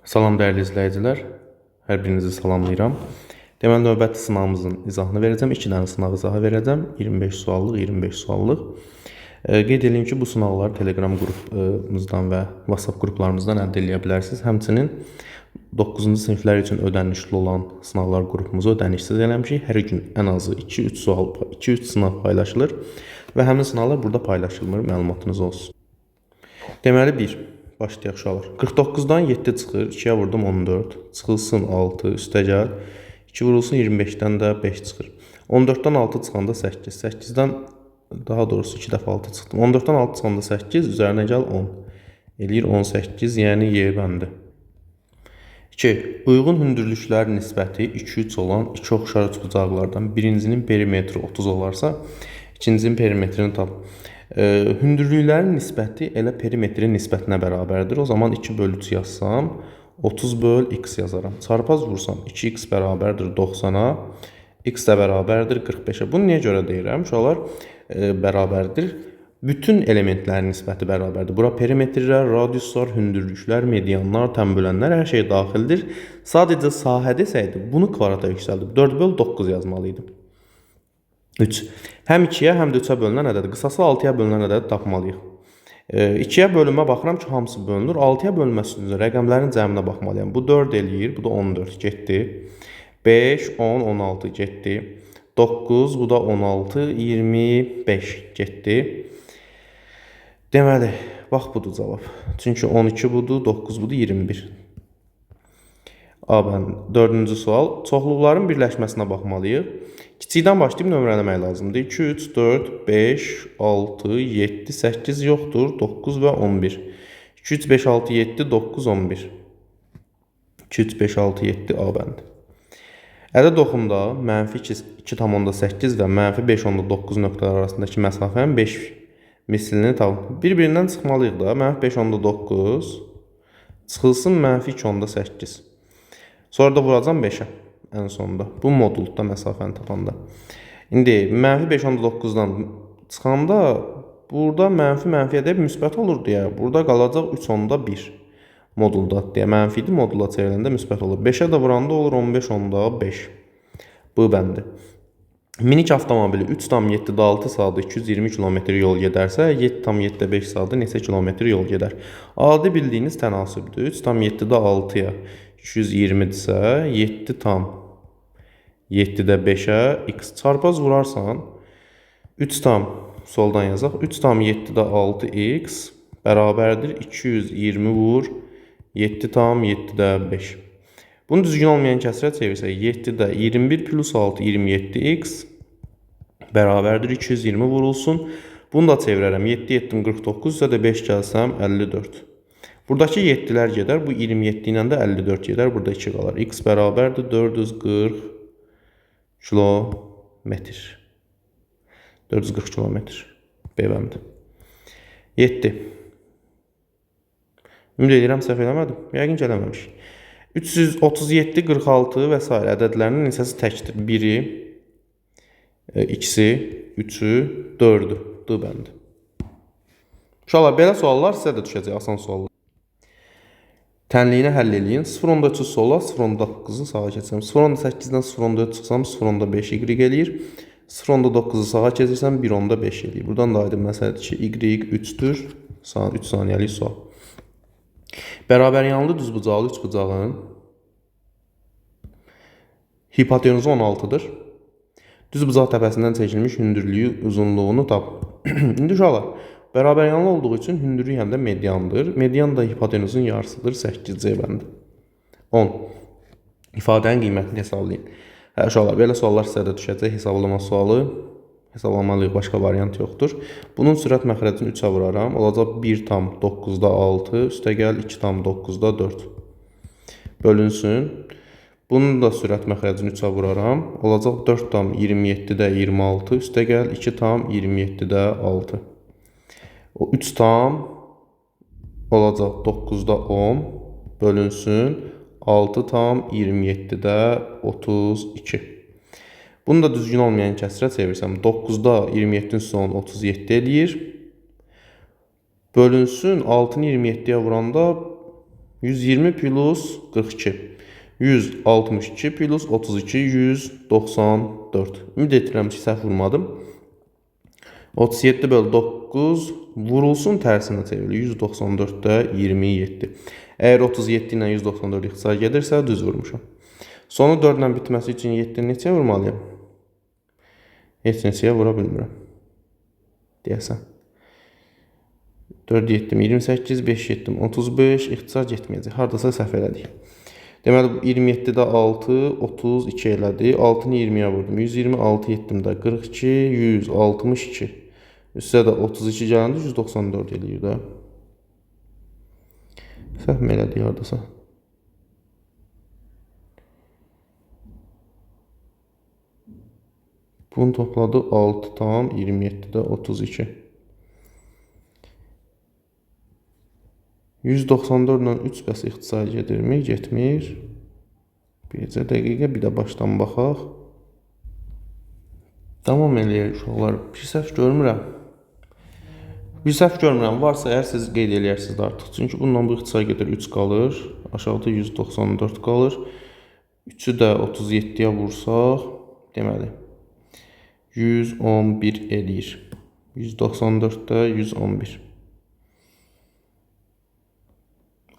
Salam dəyərli izləyicilər, hər birinizi salamlayıram. Deməli, növbəti sınavımızın izahını verəcəm. 2 dənə sınaq izahı verəcəm. 25 suallıq, 25 suallıq. Qeyd edeyim ki, bu sınavları Telegram qrupumuzdan və WhatsApp qruplarımızdan əldə edə bilərsiniz. Həmçinin 9-cu siniflər üçün ödənişli olan sınavlar qrupumuzu ödənişsiz eləmişik. Hər gün ən azı 2-3 sınav paylaşılır və həmin sınavlar burada paylaşılmır, məlumatınız olsun. Deməli 1. Başlayaq uşaqlar. 49-dan 7 çıxır, 2-yə vurdum 14, çıxılsın 6, üstə gəl, 2 vurulsun 25-dən də 5 çıxır. 14-dən 6 çıxanda 8, 8-dən daha doğrusu 2 dəfə 6 çıxdım. 14-dən 6 çıxanda 8, üzərinə gəl 10. Eləyir 18, yəni Y bəndi. 2. Uyğun hündürlüklərin nisbəti 2-3 olan iki oxşar üçbucaqlardan birincinin perimetri 30 olarsa, ikincinin perimetrini tap. Hündürlüklərin nisbəti elə perimetrin nisbətinə bərabərdir. O zaman 2 bölü 3 yazsam, 30 böl x yazaram. Çarpaz vursam 2x bərabərdir 90-a, x də bərabərdir 45-ə. Bunu niyə görə deyirəm? Uşaqlar bərabərdir. Bütün elementlərin nisbəti bərabərdir. Bura perimetrlər, radiuslar, hündürlüklər, medianlar, tənbölənlər, hər şey daxildir. Sadəcə sahə desəydi, bunu kvadrata yüksəldib 4 böl 9 yazmalıydım. 3. Həm 2-yə, həm də 3-ə bölünən ədədi. Qısası 6-ya bölünən ədədi tapmalıyıq. 2-yə bölünmə baxıram ki, hamısı bölünür. 6-ya bölünməsi üçün rəqəmlərin cəminə baxmalıyam. Bu 4 eləyir, bu da 14 getdi. 5, 10, 16 getdi. 9, bu da 16, 25 getdi. Deməli, bax budur cavab. Çünki 12 budur, 9 budur, 21. Dördüncü sual. Çoxluqların birləşməsinə baxmalıyıq. Kiçikdən başlayıb nömrələmək lazımdır. 2, 3, 4, 5, 6, 7, 8 yoxdur. 9 və 11. 2, 3, 5, 6, 7, 9, 11. 2, 3, 5, 6, 7 A bəndi. Ədəd oxumda mənfi 2,8 və mənfi 5,9 nöqtələr arasındakı məsafənin 5 mislini tapın. Bir-birindən çıxmalıyıq da. Mənfi 5,9 çıxılsın mənfi 2,8. Sonra da vuracam 5-ə ən sonunda. Bu modulda məsafəni tapanda. İndi mənfi 5,9-dan çıxanda burada mənfiyə deyib müsbət olur deyə. Burada qalacaq 3,1 modulda deyə. Mənfi idi, modula çevriləndə müsbət olur. 5-ə də vuranda olur 15,5. Bu bəndi. Minik avtomobili 3,7-də 6 saatda 220 km yol gedərsə, 7,7-də 5 saatda neçə kilometr yol gedər? Adi bildiyiniz tənasübdür. 3,7-də 6-ya 220-dirsə, 7,7-də 5-ə x çarpaz vurarsan, 3 tam soldan yazaq, 3,7-də 6x bərabərdir 220 vur 7,7-də 5. Bunu düzgün olmayan kəsrə çevirsək, 7-də 21 plus 6, 27x bərabərdir 220 vurulsun. Bunu da çevirərəm, 7, 7, 49, üzrə də 5 gəlsəm 54. Buradakı 7-lər gedər, bu 27 ilə də 54 gedər, burada 2 qalar. X bərabərdir 440 kilometr. 440 kilometr. B bəndi. 7. Ümid edirəm, səhv eləmədim. Yəqin ki, eləməmişik. 337, 46 və s. ədədlərinin neçəsi təkdir? 1-i, 2-si, 3-ü, 4-ü. D bəndi. Uşaqlar, belə suallar sizə də düşəcək, asan suallar. Tənliyini həll eləyin. 0,3 sola, 0,9-u sağa keçsəm. 0,8-dən 0,4 çıxsam, 0,5 y eləyir. 0,9-u sağa keçirsəm, 1,5 eləyir. Buradan da aydın məsələdir ki, y 3-dür. 3 saniyəlik sual. Bərabər yanlı düzbucaqlı üçbucağın hipotenuzu 16-dır. Düzbucaq təpəsindən çəkilmiş hündürlüyü uzunluğunu tap. İndi uşaqlar, bərabər yanlı olduğu üçün hündürlük həm də mediandır. Median da hipotenuzun yarısıdır, 8C bəndi. 10. İfadənin qiymətini hesablayın. Uşaqlar, belə suallar sizə də düşəcək. Hesablama sualı. Hesablamalıyıq, başqa variant yoxdur. Bunun sürət məxrəcini 3-ə vuraram. Olacaq 1,9-da 6, üstə gəl 2,9-da 4. Bölünsün. Bunun da sürət məxrəcini 3-ə vuraram. Olacaq 4,27-də 26, üstə gəl 2,27-də 6. O 3 tam olacaq 9-da 10 bölünsün 6,27-də 32. Bunu da düzgün olmayan kəsrə çevirsəm 9-da 27-nin sonu 37 eləyir. Bölünsün 6-nı 27-yə vuranda 120 plus 42. 162 plus 32, 194. Ümid edirəm ki, səhv vurmadım. 37 bölü 9 vurulsun tərsinə çevrilir. 194-də 27. Əgər 37 ilə 194 ixtisar gedirsə, düz vurmuşam. Sonu 4 ilə bitməsi üçün 7 neçəyə vurmalıyam? Heç neçəyə vura bilmirəm. Deyəsən. 4 7 28, 5 7 35, ixtisar getməyəcək. Hardasa səhv elədik. Deməli, 27-də 6, 32 elədi. 6-nı 20-yə vurdum. 126 7-də 42, 162. Üstə də 32 gələndə 194 eləyir də. Səhv mi elədik hardasa? Bunu topladı 6 tam 27-də 32. 194 ilə 3 bəs ixtisar gedirmi? Getmir. Bircə dəqiqə bir də başdan baxaq. Davam eləyək uşaqlar. Bir səhv görmürəm. Varsa əgər siz qeyd eləyərsiniz artıq. Çünki bununla bu ixtisar gedir 3 qalır. Aşağıda 194 qalır. 3-ü də 37-yə vursaq, deməli 111 eləyir. 194-də 111.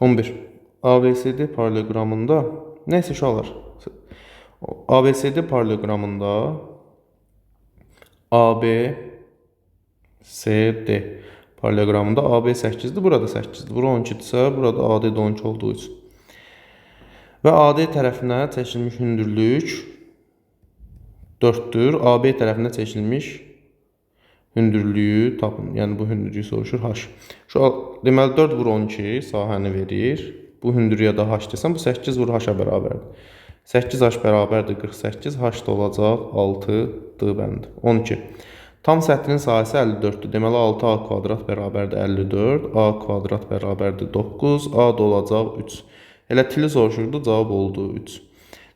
11. ABCD paralelogramında neyse uşaqlar. ABCD paralelogramında ABCD paralelogramında AB 8'dir. Burada 8'dir. Bura 12'dirsə, burada AD də 12 olduğu üçün. Və AD tərəfinə çəkilmiş hündürlük 4'dür. AB tərəfinə çəkilmiş hündürlüyü tapın. Yəni bu hündürlüyü soruşur H. Şu deməli 4 vur 12 sahəni verir. Bu hündürlüyə də H desəm bu 8 vur H-a bərabərdir. 8H bərabərdir 48. H da olacaq 6D bəndi. 12. Tam sətrin sahəsi 54'dür. Deməli 6A kvadrat bərabərdir 54. A kvadrat bərabərdir 9. A da olacaq 3. Elə tili soruşurdu, cavab oldu 3.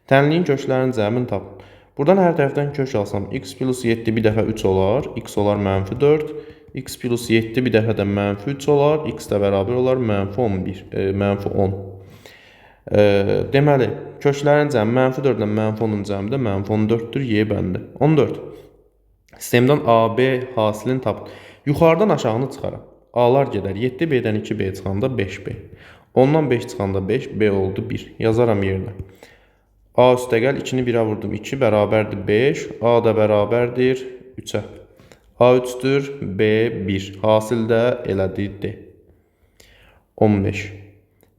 Tənliyin köklərinin cəmini tapın. Buradan hər tərəfdən kök alsam, x plus 7 bir dəfə 3 olar, x olar mənfi 4, x plus 7 bir dəfə də mənfi 3 olar, x də bərabər olar mənfi 11, mənfi 10. Deməli, köklərin cəmi mənfi 4 ilə mənfi 10-un cəmi də mənfi 14-dür, y bəndi. 14. Sistemdən AB hasilini tapın. Yuxarıdan aşağını çıxarım. A-lar gedər, 7B-dən 2B çıxanda 5B. 10-dan 5 çıxanda 5, B oldu 1. Yazaram yerinə. A üstə gəl, 2-ni 1-ə vurdum, 2 bərabərdir 5, A da bərabərdir 3-ə. A 3-dür, B 1. Hasil də elədi D. 15.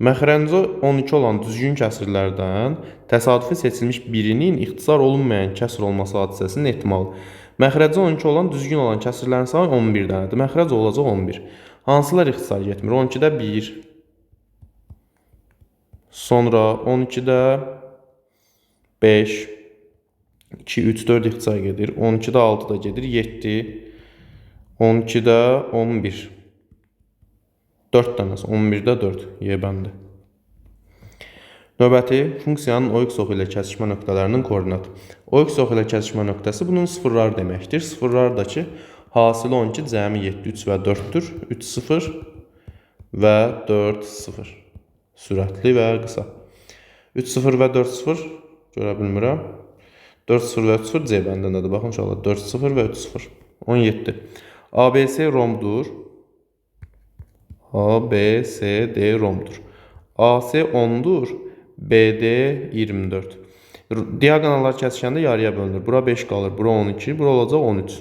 Məxrənci 12 olan düzgün kəsirlərdən təsadüfi seçilmiş birinin ixtisar olunmayan kəsir olması hadisəsinin ehtimalı. Məxrəci 12 olan düzgün olan kəsirlərin sayı 11 dənədir. Məxrəc olacaq 11. Hansılar ixtisar getmir? 12-də 1. Sonra 12-də 5, 2, 3, 4 ixtisar gedir. 12'də 6 da gedir. 7, 12'də 11. 4 dənəsi. 11'də 4. Y bəndi. Növbəti funksiyanın OX oxu ilə kəsişmə nöqtələrinin koordinatı. OX oxu ilə kəsişmə nöqtəsi bunun sıfırlar deməkdir. Sıfırlardakı hasili 12, cəmi 7, 3 və 4'dür. 3, 0 və 4, 0. Sürətli və qısa. 3, 0 və 4, 0 görə bilmirəm. 4, 0 və 3, 0 C bəndindədir. Baxın inşallah 4, 0 və 3, 0. 17. ABC romdur. ABCD romdur. AC 10'dur. BD 24. Diagonallar kəsişəndə yarıya bölünür. Bura 5 qalır. Bura 12. Bura olacaq 13.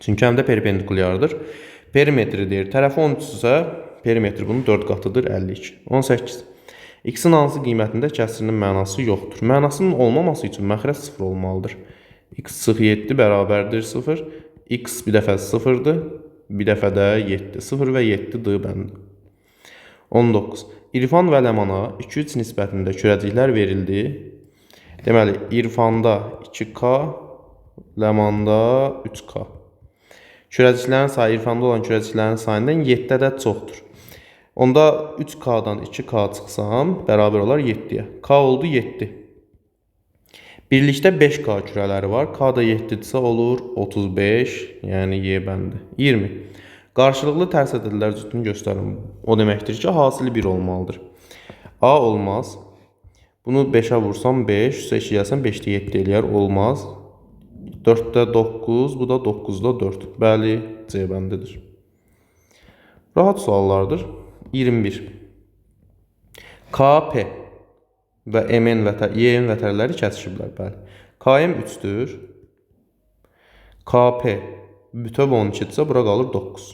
Çünki həm də perpendikulyardır. Perimetri deyir. Tərəfi 13-dürsə, perimetri bunun 4 qatıdır. 52. 18. X-in hansı qiymətində kəsirinin mənası yoxdur. Mənasının olmaması üçün məxrəc 0 olmalıdır. X sıx 7 bərabərdir 0. X bir dəfə 0'dır. Bir dəfə də 7. 0 və 7 D bəndi. 19. İrfan və Ləmana 2-3 nisbətində kürəciklər verildi. Deməli, İrfanda 2K, Ləmanda 3K. Kürəciklərin sayı İrfanda olan kürəciklərin sayından 7 ədəd çoxdur. Onda 3K'dan 2K çıxsam, bərabər olar 7'yə. K oldu 7. Birlikdə 5K kürələri var. K da 7-dirsə olur 35, yəni Y bəndi. 20. Qarşılıqlı tərs edililər cütünü göstərin. O deməkdir ki, hasili 1 olmalıdır. A olmaz. Bunu 5'ə vursam 5, 2 gəlsən 5-də 7 eləyər, olmaz. 4-də 9, bu da 9-da 4. Bəli, C bəndidir. Rahat suallardır. 21. KP və MN YN vətərləri kəsişiblər. Bəli. KM 3-dür. KP bütöv 12-dirsə, bura qalır 9.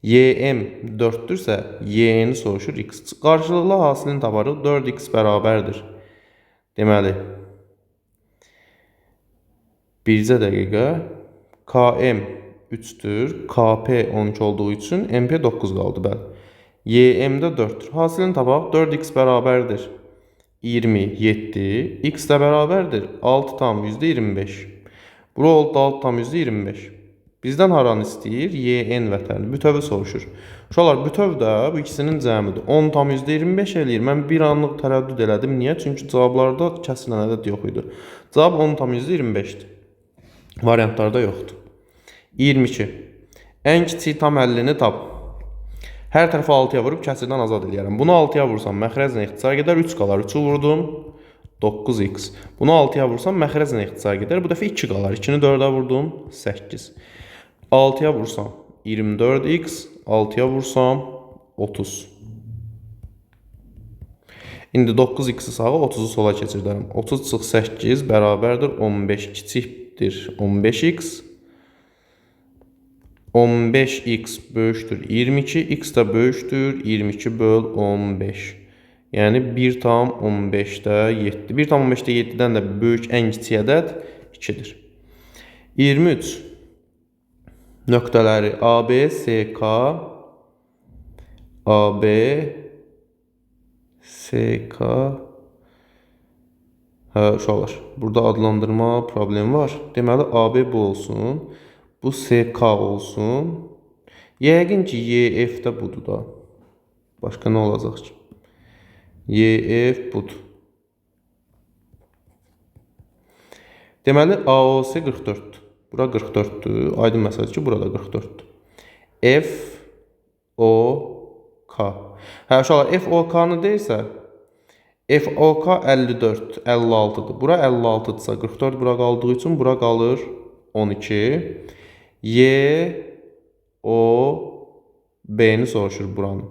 YM 4-dürsə, YN soruşur X. Qarşılıqlı hasilini taparıq. 4X bərabərdir. Deməli, bircə dəqiqə KM 3-dür. KP 12 olduğu üçün MP 9 qaldı. Bəli. YM-də 4-dür. Hasilini tapaq. 4X bərabərdir 27. X də bərabərdir 6 tam %25. Bura oldu 6 tam %25. Bizdən haranı istəyir? YN vətəni. Bütövi soruşur. Uşaqlar, bütöv də bu ikisinin cəmidir. 10 tam %25 eləyir. Mən bir anlıq tərəddüd elədim. Niyə? Çünki cavablarda kəsilən ədəd yox idi. Cavab 10 tam %25'dir. Variantlarda yoxdur. 22. Ən kiçik tam 50-ni tap. Hər tərəfə 6-ya vurub kəsirdən azad eləyərəm. Bunu 6-ya vursam məxrəclə ixtisar gedər. 3 qalar. 3-ü vurdum. 9x. Bunu 6-ya vursam məxrəclə ixtisar gedər. Bu dəfə 2 qalar. 2-ni 4-ə vurdum. 8. 6-ya vursam 24x. 6-ya vursam 30. İndi 9x-i sağa, 30-u sola keçirdərəm. 30 çıx 8 bərabərdir 15. Kiçikdir 15x. 15x böyükdür 22, x də böyükdür 22 böl 15. Yəni 1 tam 15-də 7. 1 tam 15-də 7-dən də böyük ən kiçik ədəd 2-dir. 23. Nöqtələri AB, SK, AB, SK. Uşaqlar, burada adlandırma problemi var. Deməli AB bu olsun. Bu SK olsun. Yəqin ki, YF də budur da. Başqa nə olacaq ki? YF budur. Deməli, AOC 44'dür. Bura 44'dür. Aydın məsələdir ki, burada 44'dür. FOK. Uşaqlar, FOK-nı deyirsə, FOK 54, 56'dır. Bura 56'dırsa, 44 bura qaldığı üçün bura qalır 12. O, B'ni soruşur buranın.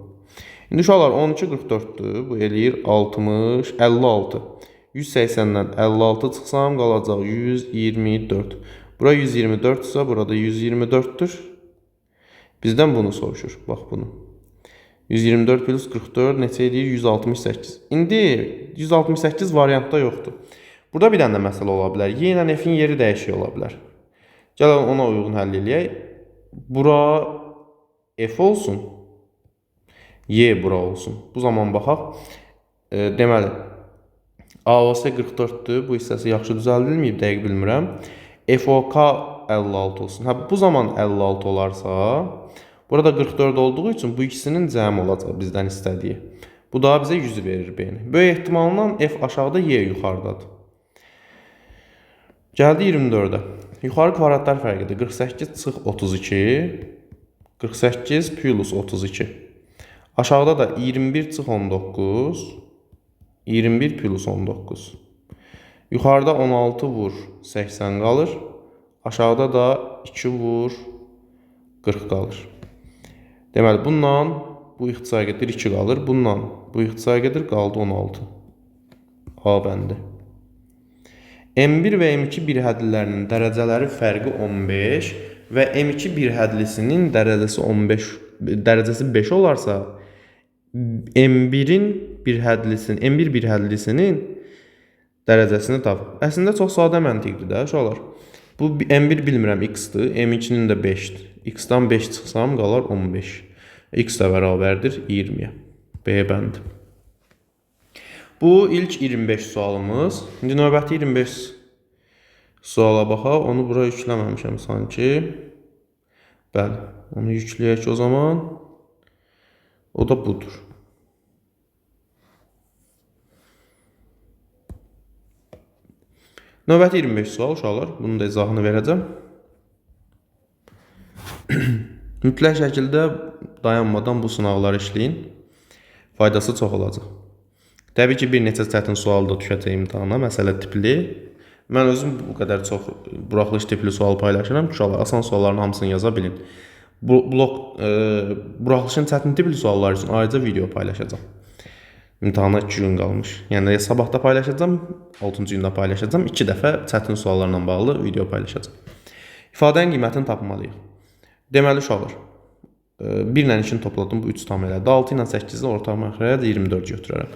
İndi uşaqlar 12 44'dür. Bu eləyir 60, 56. 180'dən 56 çıxsam qalacaq 124. Bura 124-dürsə, burada 124'dür. Bizdən bunu soruşur. Bax bunu. 124 plus 44 neçə edir? 168. İndi 168 variantda yoxdur. Burada bir dənə məsələ ola bilər. Y ilə F-in yeri dəyişik ola bilər. Gəlin ona uyğun həll eləyək. Bura F olsun. Y bura olsun. Bu zaman baxaq. Deməli, AOC 44'dür. Bu hissəsi yaxşı düzəldilməyib, dəqiq bilmirəm. FOK 56 olsun. Bu zaman 56 olarsa, burada 44 olduğu üçün bu ikisinin cəmi olacaq bizdən istədiyi. Bu da bizə 100 verir B-ni. Böyük ehtimalından F aşağıda, Y yuxarıdadır. Gəldi 24'ə. Yuxarı kvadratlar fərqidir. 48 çıx 32. 48 plus 32. Aşağıda da 21 çıx 19. 21 plus 19. Yuxarıda 16 vur 80 qalır. Aşağıda da 2 vur 40 qalır. Deməli, bundan bu ixtisar gedir 2 qalır. Bundan bu ixtisar gedir, qaldı 16. A bəndi. M1 və M2 bir hədlilərinin dərəcələri fərqi 15 və M2 bir hədlisinin dərəcəsi 15, dərəcəsi 5 olarsa, M1 bir hədlisinin dərəcəsini tap. Əslində çox sadə məntiqdir də uşaqlar. Bu M1 bilmirəm x-dir, M2-nin də 5-dir. X-dan 5 çıxsam qalar 15. X də bərabərdir 20-yə. B bəndi. Bu ilk 25 sualımız. İndi növbəti 25 suala baxaq. Onu bura yükləməmişəm sanki. Bəli, onu yükləyək o zaman. O da budur. Növbəti 25 sual uşaqlar. Bunun da izahını verəcəm. Mütləq şəkildə dayanmadan bu sınavları işləyin. Faydası çox olacaq. Təbii ki, bir neçə çətin sual da düşəcək imtahana, məsələ tipli. Mən özüm bu qədər çox buraxılış tipli sual paylaşıram ki, uşaqlar asan sualların hamısını yaza bilin. Buraxılışın çətin tipli sualları üçün ayrıca video paylaşacağam. İmtahana 2 gün qalmış. Yəni sabah da paylaşacağam, 6-cı gündə paylaşacağam. 2 dəfə çətin suallarla bağlı video paylaşacağam. İfadənin qiymətini tapmalıyıq. Deməli uşaqlar, 1 ilə 2-ni topladım, bu 3 tam elədi. 6 ilə 8-i ortaq məxrəyə 24 götürərəm.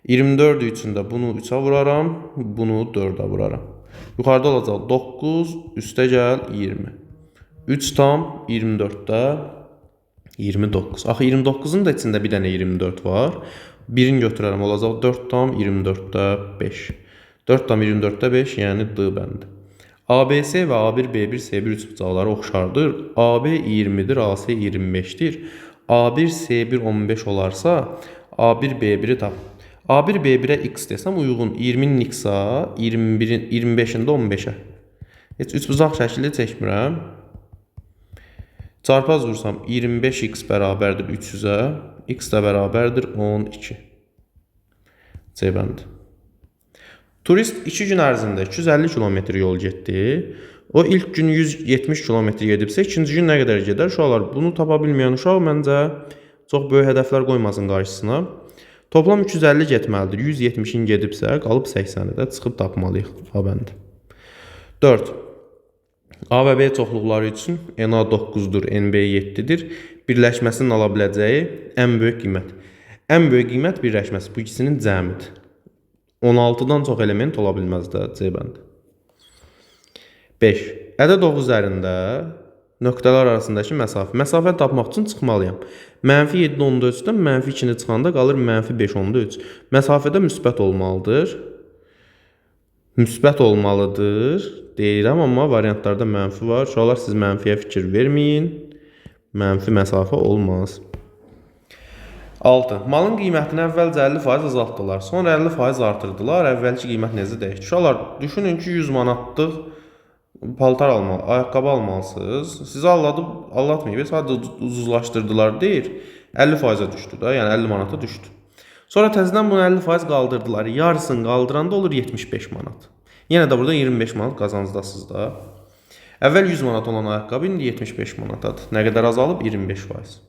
24 üçün də bunu 3-ə vuraram, bunu 4-ə vuraram. Yuxarıda olacaq 9, üstə gəl 20. 3 tam 24-də 29. Axı 29-un da içində bir dənə 24 var. 1-ni götürərəm, olacaq 4 tam 24-də 5. 4 tam 24-də 5, yəni D bəndi. ABC və A1, B1, C1 üçbucaqları oxşardır. AB 20-dir, AC 25-dir. A1, C1 15 olarsa, A1, B1-i tap. A1, B1-ə x desəm uyğun 20-nin x-a, 25-ində 15-ə. Heç üçbucaq şəkili çəkmirəm. Çarpaz vursam 25x bərabərdir 300-ə, x də bərabərdir 12. C bəndi. Turist 2 gün ərzində 250 km yol getdi. O ilk gün 170 km gedibsə, ikinci gün nə qədər gedər? Uşaqlar, bunu tapa bilməyən uşaq məncə çox böyük hədəflər qoymasın qarşısına. Toplam 250 getməlidir. 170-in gedibsə, qalıb 80-i də çıxıb tapmalıyıq. A bəndi. 4. A və B çoxluqları üçün NA 9-dur, NB 7-dir. Birləşməsinin ala biləcəyi ən böyük qiymət. Ən böyük qiymət birləşməsi bu ikisinin cəmidir. 16-dan çox element ola bilməz də C bəndi. 5. Ədəd ox üzərində nöqtələr arasındakı məsafə. Məsafə tapmaq üçün çıxmalıyam. Mənfi 7/3-dən mənfi 2-ni çıxanda qalır mənfi 5/3. Məsafədə müsbət olmalıdır. Müsbət olmalıdır deyirəm, amma variantlarda mənfi var. Uşaqlar, siz mənfiyə fikir verməyin. Mənfi məsafə olmaz. 6. Malın qiymətini əvvəlcə 50% azaltdılar, sonra 50% artırdılar. Əvvəlki qiymət necə dəyişdi? Uşaqlar, düşünün ki, 100 manatlıq paltar almalı, ayaqqabı almalısınız. Sizi aldatmayıb, sadəcə ucuzlaşdırdılar deyir. 50%-ə düşdü də, yəni 50 manata düşdü. Sonra təzədən bunu 50% qaldırdılar. Yarısını qaldıranda olur 75 manat. Yenə də burada 25 manat qazancdasınız da. Əvvəl 100 manat olan ayaqqabı indi 75 manatadır. Nə qədər azalıb? 25%.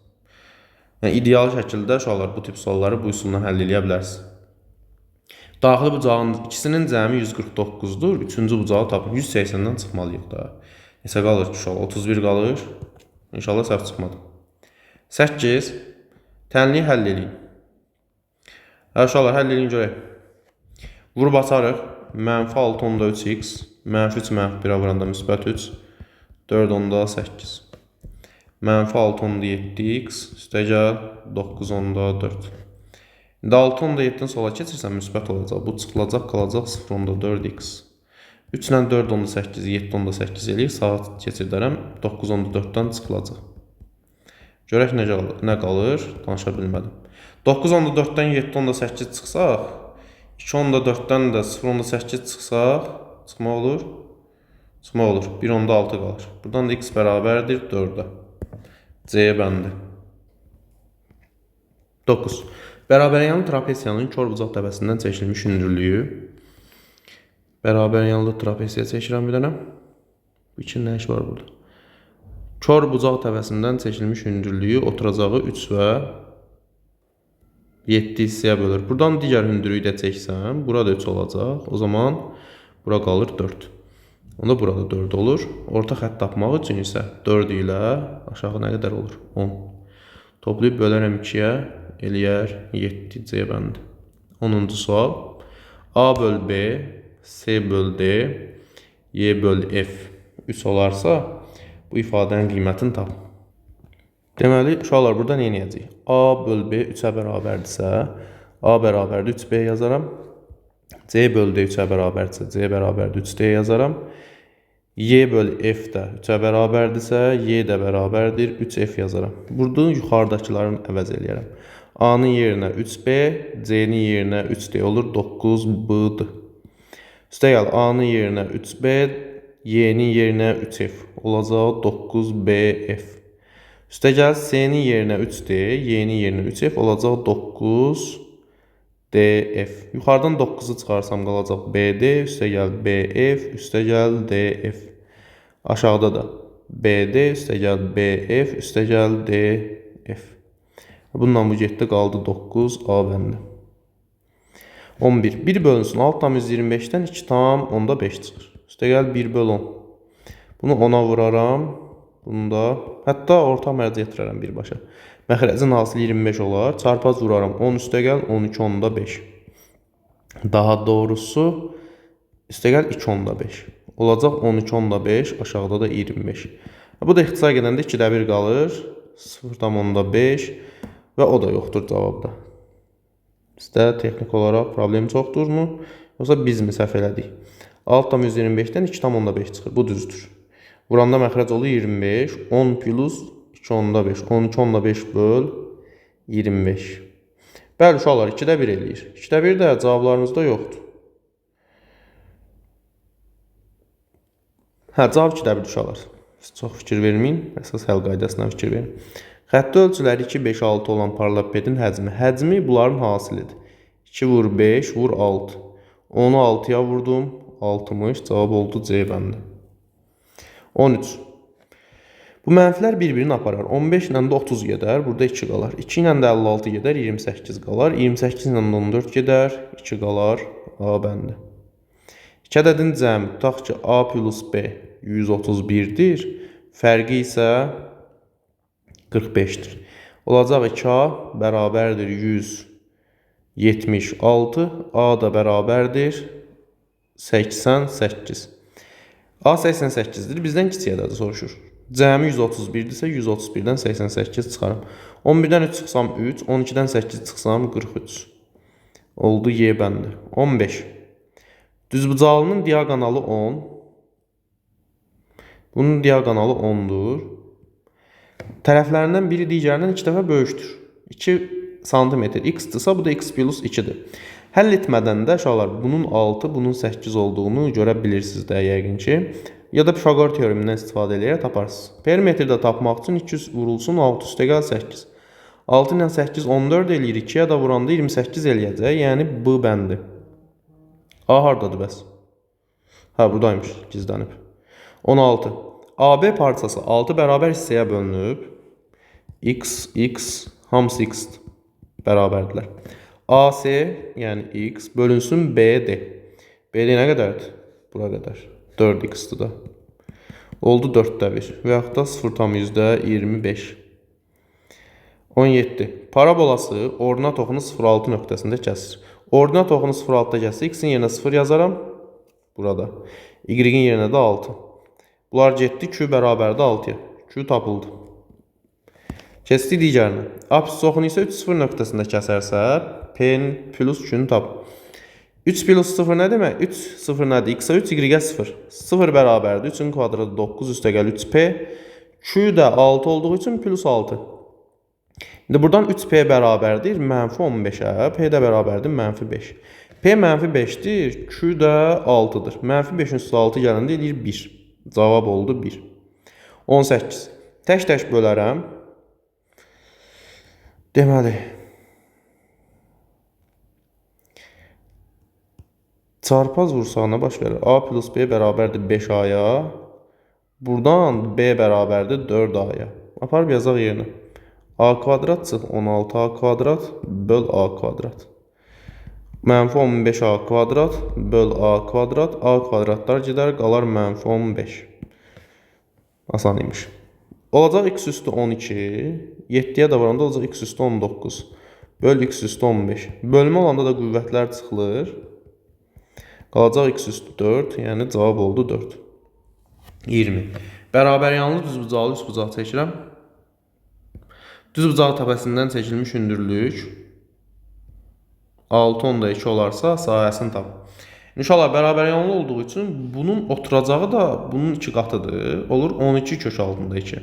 Yəni, ideal şəkildə uşaqlar bu tip sualları bu üsulla həll edə bilərsiniz. Daxili bucağın ikisinin cəmi 149-dur. Üçüncü bucağı tapın. 180-dən çıxmalıyıq da. Neçə qalır ki uşaqlar? 31 qalır. İnşallah səhv çıxmadı. 8. Tənliyi həll edin. Uşaqlar, həll edin görək. Vurub açarıq. Mənfi 6/3x, mənfi 3 mənfi 1-ə vuranda müsbət 3, 4/8. Mənfi 6/7x, üstə gəl 9/4. İndi 6/7-dən sola keçirsən müsbət olacaq. Bu çıxılacaq, qalacaq 0/4x. 3 ilə 4/8-i 7/8 eləyir. Sağa keçirdərəm, 9/4-dən çıxılacaq. Görək nə qalır, danışa bilmədim. 9/4-dən 7/8 çıxsaq, 2/4-dən də 0/8 çıxsaq, çıxma olur? Çıxma olur. 1/6 qalır. Buradan da x bərabərdir 4-ə. C bəndi. 9. Bərabəryanlı trapesiyanın kör bucaq təpəsindən çəkilmiş hündürlüyü. Bərabəryanlı trapesiya çəkirəm bir dənə. Bu iki nə iş var burada? Kör bucaq təpəsindən çəkilmiş hündürlüyü oturacağı 3 və 7 hissəyə bölür. Buradan digər hündürlüyü də çəksəm, burada 3 olacaq. O zaman bura qalır 4. Onda burada 4 olur. Orta xətt tapmaq üçün isə 4 ilə aşağı nə qədər olur? 10. Toplayıb bölərəm 2-yə, eləyər 7 C bəndi. 10-cu sual. A böl B, C böl D, Y böl F 3 olarsa, bu ifadənin qiymətini tap. Deməli, uşaqlar, burada nə edəcəyik? A böl B 3-ə bərabərdirsə, A bərabərdir 3B yazaram. C böl D 3-ə bərabərdirsə, C bərabərdir 3D yazaram. Y böl F də 3-ə bərabərdirsə, Y də bərabərdir 3F yazaram. Burada yuxarıdakılarını əvəz eləyərəm. A-nın yerinə 3B, C-nin yerinə 3D olur, 9B-dır. Üstə gəl, A-nın yerinə 3B, Y-nin yerinə 3F olacaq, 9BF. Üstə gəl, C-nin yerinə 3D, Y-nin yerinə 3F olacaq, 9 DF. Yuxarıdan 9-u çıxarsam qalacaq BD, üstəgəl BF, üstəgəl DF. Aşağıda da BD, üstəgəl BF, üstəgəl DF. Bundan bu getdi, qaldı 9 A bəndi. 11. 1 bölünsün 6,25-dən 2,5 çıxır. Üstəgəl 1 bölü 10. Bunu 10-a vuraram. Bunu da hətta orta mərcə yetirərəm birbaşa. Məxrəcin hasili 25 olar. Çarpaz vuraram 10 üstəgəl 12,5. Daha doğrusu üstəgəl 2,5. Olacaq 12,5, aşağıda da 25. Bu da ixtisar gedəndə 2-də 1 qalır. 0,5 və o da yoxdur cavabda. Sizdə texnik olaraq problem çoxdurmu? Yoxsa biz mi səhv elədik? 6,25-dən 2,5 çıxır. Bu düzdür. Vuranda məxrəc olur 25. 10 plus 2,5. 12,5 böl 25. Bəli, uşaqlar 2-də 1 eləyir. 2-də 1 də cavablarımızda yoxdur. Cavab 2-də 1 uşaqlar. Siz çox fikir verməyin. Əsas həll qaydasına fikir verin. Xətti ölçüləri 2, 5, 6 olan paralelopipedin həcmi. Həcmi bunların hasilidir. 2 vur 5, vur 6. 10'u 6'ya vurdum. 60. Cavab oldu C bəndi. 13. Bu mənfilər bir-birini aparar. 15 ilə də 30 gedər. Burada 2 qalar. 2 ilə də 56 gedər. 28 qalar. 28 ilə də 14 gedər. 2 qalar. A bəndi. 2 ədədin cəmi. Tutaq ki, A plus B 131'dir. Fərqi isə 45'dir. Olacaq 2A bərabərdir 176. A da bərabərdir 88. A 88'dir. Bizdən kiçik ədədi soruşur. Cəmi 131'dirsə 131'dən 88 çıxarım. 11'dən 3 çıxsam 3, 12'dən 8 çıxsam 43. Oldu Y bəndi. 15. Düzbucaqlının diaqonalı 10. Bunun diaqonalı 10'dur. Tərəflərindən biri digərindən 2 dəfə böyükdür. 2 cm x-dırsa bu da x plus 2'dir. Həll etmədən də uşaqlar bunun 6, bunun 8 olduğunu görə bilirsiniz də yəqin ki. Ya da Pifagor teoremindən istifadə edərək taparsınız. Perimetrdə tapmaq üçün 2 vurulsun 6 üstəgəl 8. 6 ilə 8 14 eləyir. 2-yə də vuranda 28 eləyəcək. Yəni B bəndi. A hardadır bəs? Buradaymış, gizlənib. 16. AB parçası 6 bərabər hissəyə bölünüb. X, X, hamısı X bərabərdirlər. AC, yəni X, bölünsün BD. BD nə qədərdir? Bura qədər. 4X-dir da. Oldu 4'də 1. Və yaxud da 0,25. 17. Parabolası ordinat oxunu 0,6 nöqtəsində kəsir. Ordinat oxunu 0,6'da kəsir. X-in yerinə 0 yazaram. Burada. Y-in yerinə də 6. Bunlar getdi. Q bərabərdir 6'ya. Q tapıldı. Keçdi digərinə. Apsis oxunu isə 3, 0 nöqtəsində kəsərsə, P plus Q-ni tap. 3 plus 0 nə demək? 3, 0 nədir? X-a 3, Y-ə 0. 0 bərabərdir. 3'ün kvadratı 9 üstəgəl 3P. Q də 6 olduğu üçün plus 6. İndi buradan 3P bərabərdir. Mənfi 15'ə. P də bərabərdir. Mənfi 5. P mənfi 5'dir. Q də 6'dır. Mənfi 5'in üstü 6 gələndə eləyir 1. Cavab oldu 1. 18. Tək-tək bölərəm. Deməli. Çarpaz vursaq nə baş verir? A plus B bərabərdir 5A'ya. Buradan B bərabərdir 4A'ya. Aparıb yazaq yerinə. A kvadrat çıx 16A kvadrat böl A kvadrat. Mənfi 15A kvadrat böl A kvadrat. A kvadratlar gedər, qalar mənfi 15. Asan imiş. Olacaq x üstü 12. 7'yə də varanda olacaq x üstü 19. Böl x üstü 15. Bölmə olanda da qüvvətlər çıxılır. Qalacaq x üstü 4. Yəni cavab oldu 4. 20. Bərabər yanlı düzbucaqlı üstbucaq çəkirəm. Düzbucaq təpəsindən çəkilmiş hündürlük 6,2 olarsa sahəsini tap. İnşallah bərabər yanlı olduğu üçün bunun oturacağı da bunun 2 qatıdır. Olur 12 kök altında 2.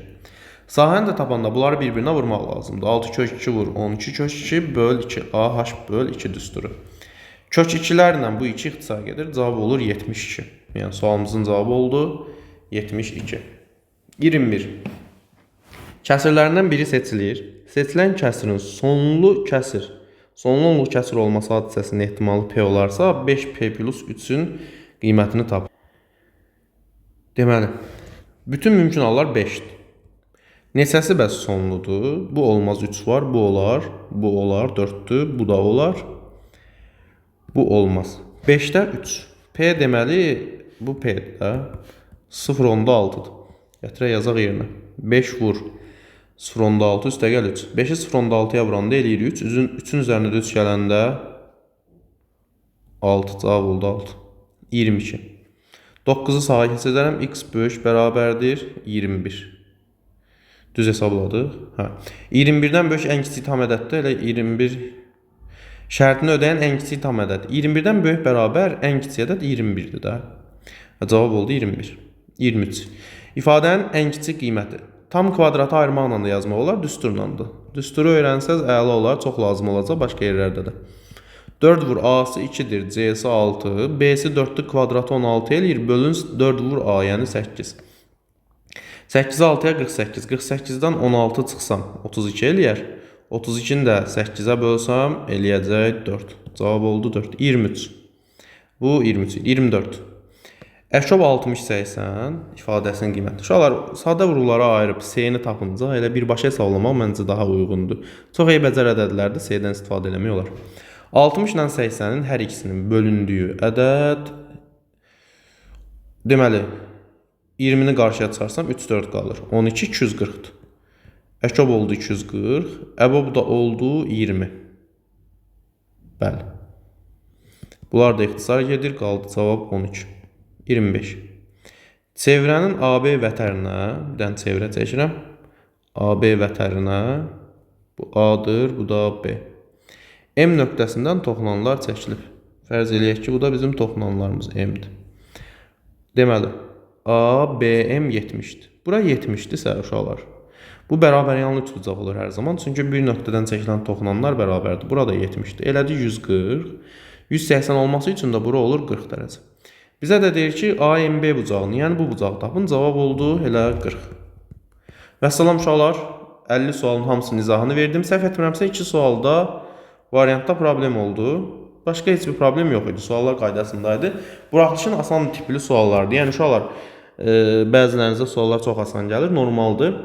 Sahəni də tapanda bunları bir-birinə vurmaq lazımdır. 6 kök 2 vur 12 kök 2 böl 2 A H böl 2 düsturu. Kök 2'lərlə bu 2 ixtisar gedir. Cavab olur 72. Yəni sualımızın cavabı oldu 72. 21. Kəsirlərindən biri seçilir. Seçilən kəsirin sonlu kəsir Sonlu onluq kəsr olması hadisəsinin ehtimalı P olarsa, 5P plus 3-ün qiymətini tap. Deməli, bütün mümkün hallar 5-dir. Neçəsi bəs sonludur? Bu olmaz 3 var, bu olar, bu olar 4-dür, bu da olar. Bu olmaz. 5-də 3. P deməli, bu P-dir də. 0.6-dır. Gətirək yazaq yerinə. 5 vur 0.6 üstə gəl 3. 5-i 0.6-ya vuranda eləyir 3. 3-ün üzərində 3 gələndə 6 cavab oldu 6. 22. 9-u sağa keçəcərəm. X böyük bərabərdir 21. Düz hesabladıq. Hə. 21-dən böyük ən kiçik tam ədəddir. Elə 21 şərtini ödəyən ən kiçik tam ədəd. 21-dən böyük bərabər ən kiçik ədəd 21-dir də. Cavab oldu 21. 23. İfadənin ən kiçik qiyməti. Tam kvadratı ayırmaqla da yazmaq olar, düsturla da. Düsturu öyrənsəz əla olar, çox lazım olacaq başqa yerlərdə də. 4 vur A-sı 2-dir, C-si 6, B-si 4-dür, kvadratı 16 eləyir, bölün 4 vur A, yəni 8. 8-i 6-ya 48, 48-dən 16 çıxsam 32 eləyər. 32-ni də 8-ə bölsəm eləyəcək 4. Cavab oldu 4. 23. Bu 23, 24. Əşob 60-80 ifadəsinin qiyməti. Uşaqlar, sadə vurullara ayırıb C-ni tapınca elə birbaşa hesablamaq məncə daha uyğundur. Çox eybəcər ədədlərdə C-dən istifadə eləmək olar. 60 ilə 80-in hər ikisinin bölündüyü ədəd, deməli, 20-ni qarşıya çıxarsam 3-4 qalır. 12 240-dır. Əşob oldu 240, əbob da oldu 20. Bəli. Bunlar da ixtisar gedir, qaldı cavab 13. 25. Çevrənin AB vətərinə, bir dənə çevrə çəkirəm. AB vətərinə, bu A-dır, bu da B. M nöqtəsindən toxunanlar çəkilib. Fərz eləyək ki, bu da bizim toxunanlarımız M-dir. Deməli, A, B, M 70-dir. Bura 70-dirsə, uşaqlar. Bu bərabər yanlı tutacaq olur hər zaman. Çünki bir nöqtədən çəkilən toxunanlar bərabərdir. Burada 70-dir. Elədi 140. 180 olması üçün də bura olur 40 dərəcə. Bizə də deyir ki, AMB bucağını, yəni bu bucağı tapın. Cavab oldu elə 40. Vəssalam uşaqlar, 50 sualın hamısının izahını verdim. Səhv etmirəmsə 2 sualda variantda problem oldu. Başqa heç bir problem yox idi. Suallar qaydasındaydı. Buraxılışın asan tipli suallardı. Yəni uşaqlar, bəzilərinizə suallar çox asan gəlir, normaldır.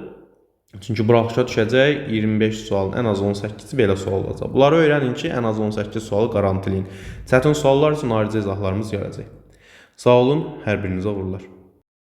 Çünki buraxışa düşəcək 25 sualın ən az 18-i belə sual olacaq. Bunları öyrənin ki, ən az 18 sualı qarantiləyin. Çətin suallar üçün ayrıca izahlarımız gələcək. Sağ olun, hər birinizə uğurlar.